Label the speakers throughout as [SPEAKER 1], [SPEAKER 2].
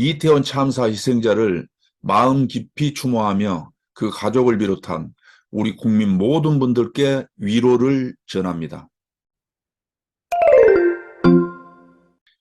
[SPEAKER 1] 이태원 참사 희생자를 마음 깊이 추모하며 그 가족을 비롯한 우리 국민 모든 분들께 위로를 전합니다.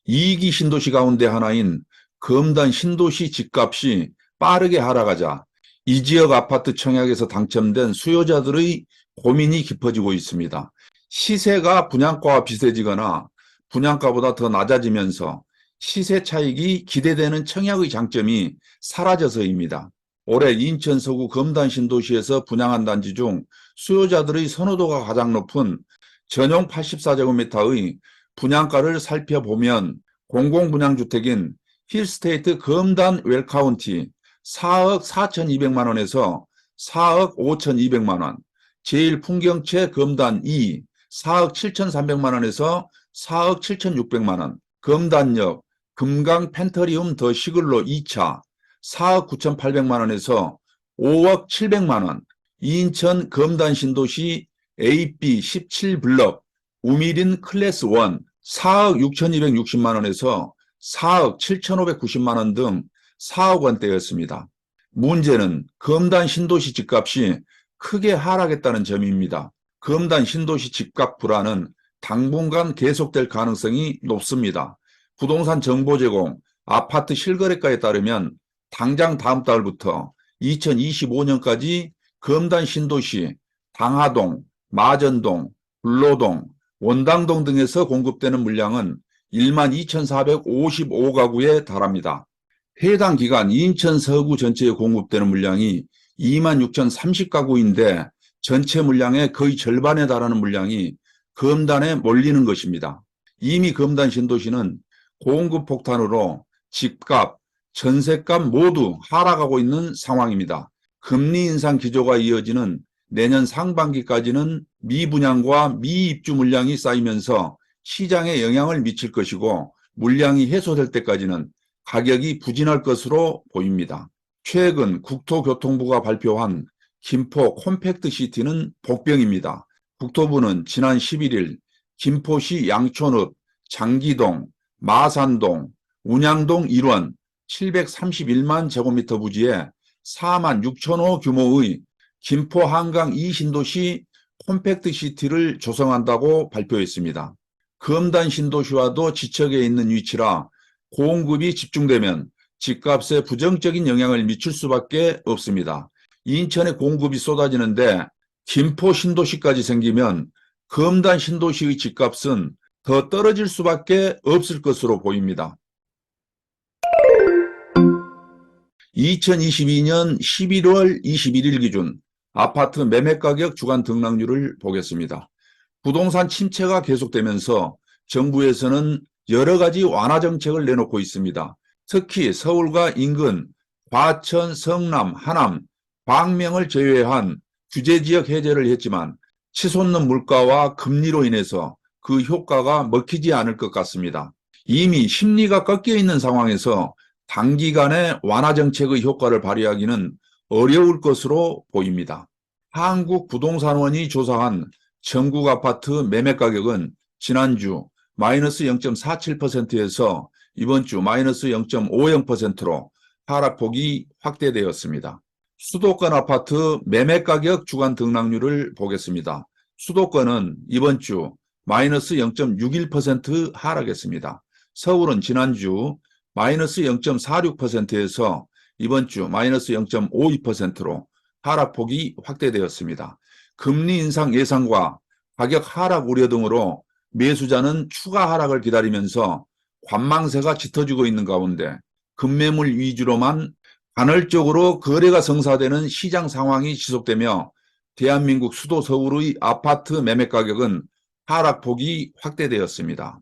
[SPEAKER 1] 2기 신도시 가운데 하나인 검단 신도시 집값이 빠르게 하락하자 이 지역 아파트 청약에서 당첨된 수요자들의 고민이 깊어지고 있습니다. 시세가 분양가와 비슷해지거나 분양가보다 더 낮아지면서 시세 차익이 기대되는 청약의 장점이 사라져서입니다. 올해 인천 서구 검단 신도시에서 분양한 단지 중 수요자들의 선호도가 가장 높은 전용 84제곱미터의 분양가를 살펴보면 공공분양주택인 힐스테이트 검단 웰카운티 4억 4,200만 원에서 4억 5,200만 원, 제일풍경채 검단 2 4억 7,300만 원에서 4억 7,600만 원, 검단역 금강 펜터리움 더 시글로 2차 4억 9,800만 원에서 5억 700만 원, 인천 검단 신도시 AB 17블럭 우미린 클래스 1 4억 6,260만 원에서 4억 7,590만 원 등 4억 원대였습니다. 문제는 검단 신도시 집값이 크게 하락했다는 점입니다. 검단 신도시 집값 불안은 당분간 계속될 가능성이 높습니다. 부동산 정보 제공, 아파트 실거래가에 따르면 당장 다음 달부터 2025년까지 검단 신도시, 당하동, 마전동, 불로동, 원당동 등에서 공급되는 물량은 12,455가구에 달합니다. 해당 기간 인천 서구 전체에 공급되는 물량이 26,030가구인데 전체 물량의 거의 절반에 달하는 물량이 검단에 몰리는 것입니다. 이미 검단 신도시는 공급 폭탄으로 집값, 전셋값 모두 하락하고 있는 상황입니다. 금리 인상 기조가 이어지는 내년 상반기까지는 미분양과 미입주 물량이 쌓이면서 시장에 영향을 미칠 것이고 물량이 해소될 때까지는 가격이 부진할 것으로 보입니다. 최근 국토교통부가 발표한 김포 콤팩트시티는 복병입니다. 국토부는 지난 11일 김포시 양촌읍, 장기동, 마산동, 운양동 1원 731만 제곱미터 부지에 4만 6천호 규모의 김포 한강 2신도시 콤팩트시티를 조성한다고 발표했습니다. 검단 신도시와도 지척에 있는 위치라 공급이 집중되면 집값에 부정적인 영향을 미칠 수밖에 없습니다. 인천에 공급이 쏟아지는데 김포 신도시까지 생기면 검단 신도시의 집값은 더 떨어질 수밖에 없을 것으로 보입니다. 2022년 11월 21일 기준 아파트 매매가격 주간 등락률을 보겠습니다. 부동산 침체가 계속되면서 정부에서는 여러 가지 완화 정책을 내놓고 있습니다. 특히 서울과 인근 과천, 성남, 하남, 광명을 제외한 규제지역 해제를 했지만 치솟는 물가와 금리로 인해서 그 효과가 먹히지 않을 것 같습니다. 이미 심리가 꺾여 있는 상황에서 단기간에 완화 정책의 효과를 발휘하기는 어려울 것으로 보입니다. 한국부동산원이 조사한 전국 아파트 매매가격은 지난주 마이너스 0.47%에서 이번 주 마이너스 0.50%로 하락폭이 확대되었습니다. 수도권 아파트 매매가격 주간 등락률을 보겠습니다. 수도권은 이번 주 마이너스 0.61% 하락했습니다. 서울은 지난주 마이너스 0.46%에서 이번 주 마이너스 0.52%로 하락폭이 확대되었습니다. 금리 인상 예상과 가격 하락 우려 등으로 매수자는 추가 하락을 기다리면서 관망세가 짙어지고 있는 가운데 급매물 위주로만 간헐적으로 거래가 성사되는 시장 상황이 지속되며 대한민국 수도 서울의 아파트 매매가격은 하락폭이 확대되었습니다.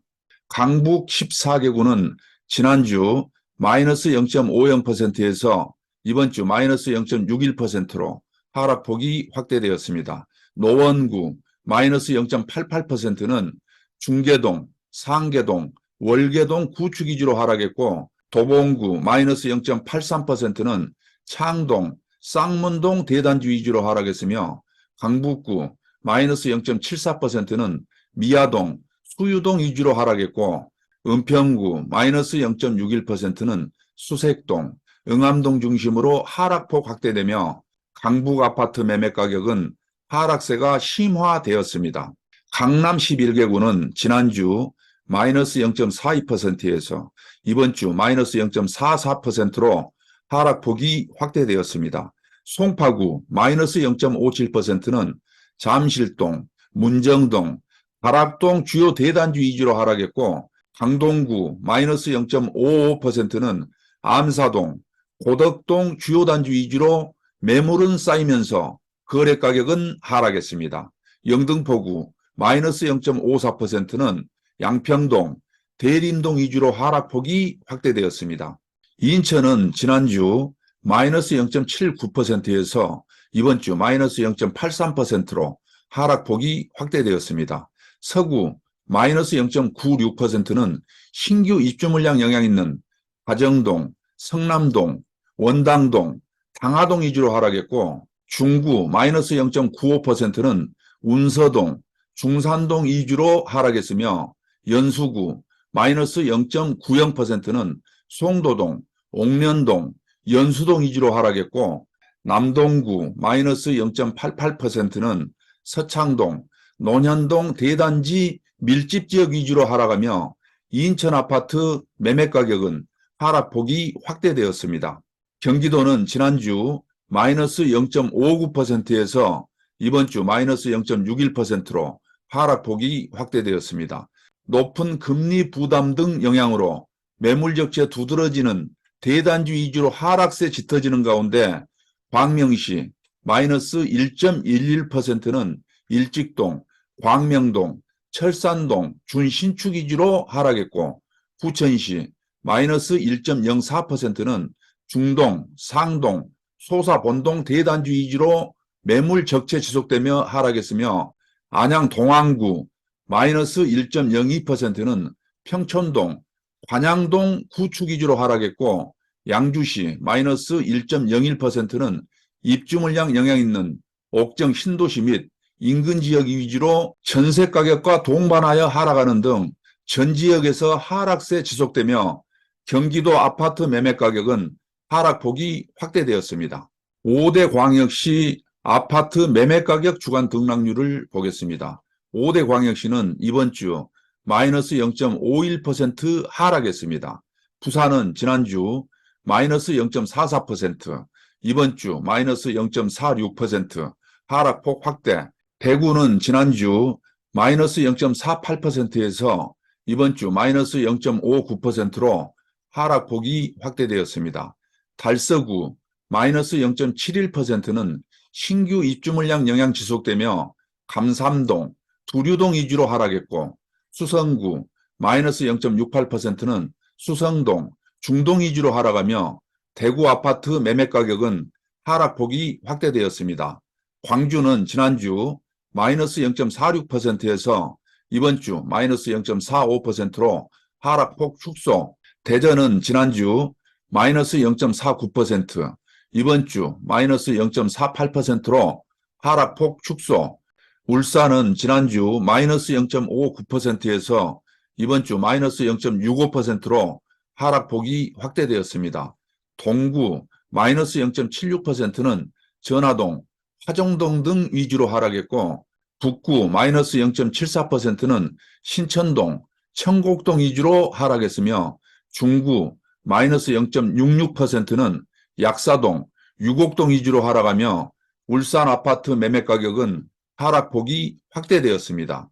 [SPEAKER 1] 강북 14개구는 지난주 마이너스 0.50%에서 이번 주 마이너스 0.61%로 하락폭이 확대되었습니다. 노원구 마이너스 0.88%는 중계동, 상계동, 월계동 구축 위주로 하락했고 도봉구 마이너스 0.83%는 창동, 쌍문동 대단지 위주로 하락했으며 강북구 마이너스 0.74%는 미아동, 수유동 위주로 하락했고 은평구 마이너스 0.61%는 수색동, 응암동 중심으로 하락폭 확대되며 강북 아파트 매매 가격은 하락세가 심화되었습니다. 강남 11개구는 지난주 마이너스 0.42%에서 이번 주 마이너스 0.44%로 하락폭이 확대되었습니다. 송파구 마이너스 0.57%는 잠실동, 문정동, 가락동 주요 대단지 위주로 하락했고 강동구 마이너스 0.55%는 암사동, 고덕동 주요 단지 위주로 매물은 쌓이면서 거래 가격은 하락했습니다. 영등포구 마이너스 0.54%는 양평동, 대림동 위주로 하락폭이 확대되었습니다. 인천은 지난주 마이너스 0.79%에서 이번 주 마이너스 0.83%로 하락폭이 확대되었습니다. 서구 마이너스 0.96%는 신규 입주 물량 영향 있는 가정동, 성남동, 원당동, 당하동 위주로 하락했고 중구 마이너스 0.95%는 운서동, 중산동 위주로 하락했으며 연수구 마이너스 0.90%는 송도동, 옥련동, 연수동 위주로 하락했고 남동구 마이너스 0.88%는 서창동, 논현동 대단지 밀집지역 위주로 하락하며 인천 아파트 매매 가격은 하락폭이 확대되었습니다. 경기도는 지난주 마이너스 0.59%에서 이번 주 마이너스 0.61%로 하락폭이 확대되었습니다. 높은 금리 부담 등 영향으로 매물적재 두드러지는 대단지 위주로 하락세 짙어지는 가운데 광명시 마이너스 1.11%는 일직동, 광명동, 철산동, 준신축 위주로 하락했고 부천시 마이너스 1.04%는 중동, 상동, 소사본동 대단지 위주로 매물 적체 지속되며 하락했으며 안양 동안구 마이너스 1.02%는 평촌동, 관양동 구축 위주로 하락했고 양주시 마이너스 1.01%는 입주 물량 영향 있는 옥정 신도시 및 인근 지역 위주로 전세 가격과 동반하여 하락하는 등 전 지역에서 하락세 지속되며 경기도 아파트 매매 가격은 하락폭이 확대되었습니다. 5대 광역시 아파트 매매 가격 주간 등락률을 보겠습니다. 5대 광역시는 이번 주 마이너스 0.51% 하락했습니다. 부산은 지난주 마이너스 0.44%, 이번 주 마이너스 0.46% 하락폭 확대. 대구는 지난주 마이너스 0.48%에서 이번 주 마이너스 0.59%로 하락폭이 확대되었습니다. 달서구 마이너스 0.71%는 신규 입주 물량 영향 지속되며 감삼동, 두류동 위주로 하락했고 수성구 마이너스 0.68%는 수성동, 중동 위주로 하락하며 대구 아파트 매매 가격은 하락폭이 확대되었습니다. 광주는 지난주 마이너스 0.46%에서 이번 주 마이너스 0.45%로 하락폭 축소. 대전은 지난주 마이너스 0.49%, 이번 주 마이너스 0.48%로 하락폭 축소. 울산은 지난주 마이너스 0.59%에서 이번 주 마이너스 0.65%로 하락폭이 확대되었습니다. 동구 마이너스 0.76%는 전화동, 화정동 등 위주로 하락했고 북구 마이너스 0.74%는 신천동, 청곡동 위주로 하락했으며 중구 마이너스 0.66%는 약사동, 유곡동 위주로 하락하며 울산 아파트 매매 가격은 하락폭이 확대되었습니다.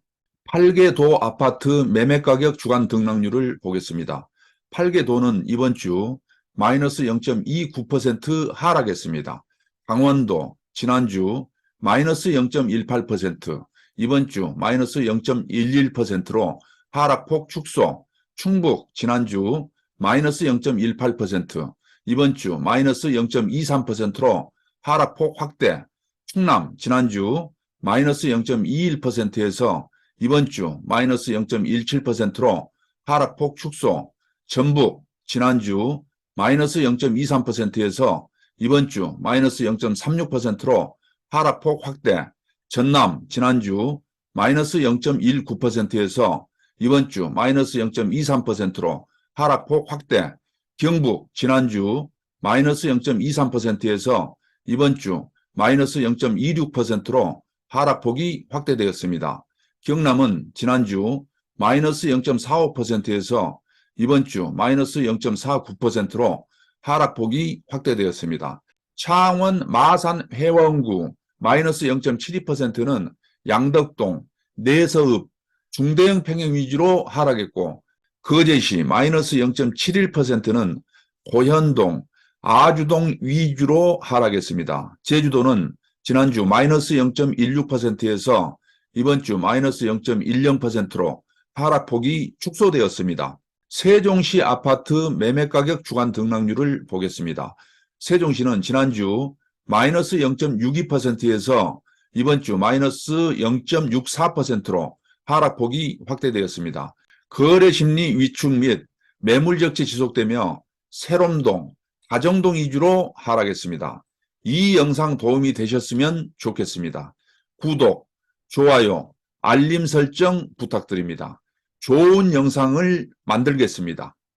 [SPEAKER 1] 8개 도 아파트 매매 가격 주간 등락률을 보겠습니다. 8개 도는 이번 주 마이너스 0.29% 하락했습니다. 강원도 지난주 마이너스 0.18%, 이번 주 마이너스 0.11%로 하락폭 축소. 충북 지난주 마이너스 0.18%, 이번 주 마이너스 0.23%로 하락폭 확대. 충남 지난주 마이너스 0.21%에서 이번 주 마이너스 0.17%로 하락폭 축소. 전북 지난주 마이너스 0.23%에서 이번 주 마이너스 0.36%로 하락폭 확대. 전남 지난주 마이너스 0.19%에서 이번 주 마이너스 0.23%로 하락폭 확대. 경북 지난주 마이너스 0.23%에서 이번 주 마이너스 0.26%로 하락폭이 확대되었습니다. 경남은 지난주 마이너스 0.45%에서 이번 주 마이너스 0.49%로 하락폭이 확대되었습니다. 창원 마산 회원구 마이너스 0.72%는 양덕동, 내서읍, 중대형 평형 위주로 하락했고 거제시 마이너스 0.71%는 고현동, 아주동 위주로 하락했습니다. 제주도는 지난주 마이너스 0.16%에서 이번 주 마이너스 0.10%로 하락폭이 축소되었습니다. 세종시 아파트 매매가격 주간 등락률을 보겠습니다. 세종시는 지난주 마이너스 0.62%에서 이번 주 마이너스 0.64%로 하락폭이 확대되었습니다. 거래심리 위축 및 매물적체 지속되며 세롬동, 다정동 위주로 하락했습니다. 이 영상 도움이 되셨으면 좋겠습니다. 구독, 좋아요, 알림 설정 부탁드립니다. 좋은 영상을 만들겠습니다.